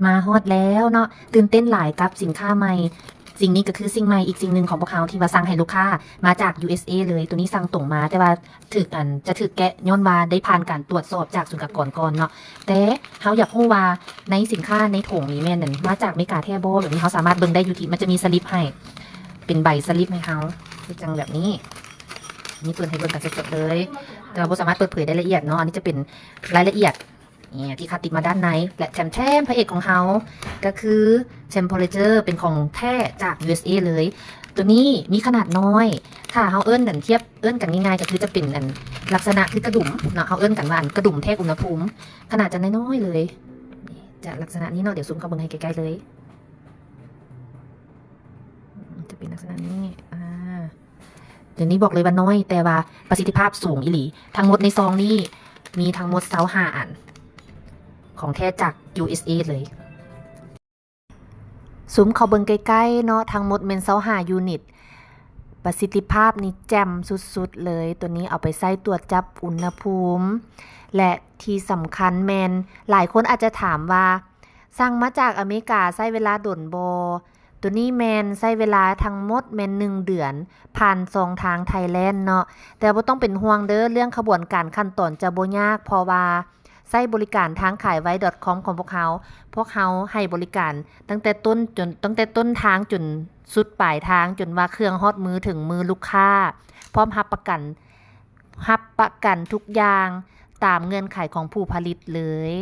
มาฮอดแล้วเนาะตื่นเต้นหลายกับสินค้าใหม่สิ่งนี้ก็คือสิ่งใหม่อีกสิ่งหนึ่งของพวกเขาที่ว่าสั่งให้ลูกค้ามาจาก USA เลยตัวนี้สั่งตรงมาแต่ว่าจะถึกแกะย้อนว่าได้ผ่านการตรวจสอบจากศุลกากรก่อนเนาะแต่เขาอยากรู้ว่าในสินค้าในถุงนี้แม่นนั่นมาจากอเมริกาแท้บ่แบบนี้เขาสามารถเบิ่งได้อยู่ที่มันจะมีสลิปให้เป็นใบสลิปให้เขาคือจังแบบนี้นี่เปิดให้เบิ่งกันสดๆเลยแต่ว่าบ่สามารถเปิดเผยได้ละเอียดเนาะอันนี้จะเป็นรายละเอียด เนี่ยที่คัดติดมาด้านในและแชมพระเอกของเขาก็คือTemperatureเป็นของแท้จาก USA เลย ตัวนี้มีขนาดน้อย ถ้าเขาเอิ้นกันเทียบเอิ้นกันง่ายๆก็คือจะเป็นอันลักษณะคือกระดุมเนาะเขาเอิ้นกันว่าอันกระดุมแทกอุณหภูมิขนาดจะน้อยๆเลยจะลักษณะนี้เนาะเดี๋ยวซูมเข้าเบิ่งให้ใกล้ๆเลยจะเป็นลักษณะนี้เดี๋ยวนี้บอกเลยว่าน้อยแต่ว่าประสิทธิภาพสูงอีหลีทั้งหมดในซองนี้มีทั้งหมด25อันของแท้จาก USA เลยซูมเข้าเบิ่งใกล้ๆเนาะทั้งหมดเป็น25ยูนิตประสิทธิภาพนี่แจ่มสุดๆเลยตัวนี้เอาไปใส่ตรวจจับอุณหภูมิและที่สำคัญแมนหลายคนอาจจะถามว่าสั่งมาจากอเมริกาใช้เวลาดนบ่ตัวนี้แมนใช้เวลาทั้งหมดแมน1 เดือนผ่าน2 ทางไทยแลนด์เนาะแต่บ่ต้องเป็นห่วงเด้อเรื่องขบวนการขั้นตอนจะบ่ยากเพราะว่าใช้บริการทางขายไว้ .com ของพวกเขาให้บริการตั้งแต่ต้นทางจนสุดปลายทางจนว่าเครื่องฮอดมือถึงมือลูกค้าพร้อมรับประกันทุกอย่างตามเงื่อนไขของผู้ผลิตเลย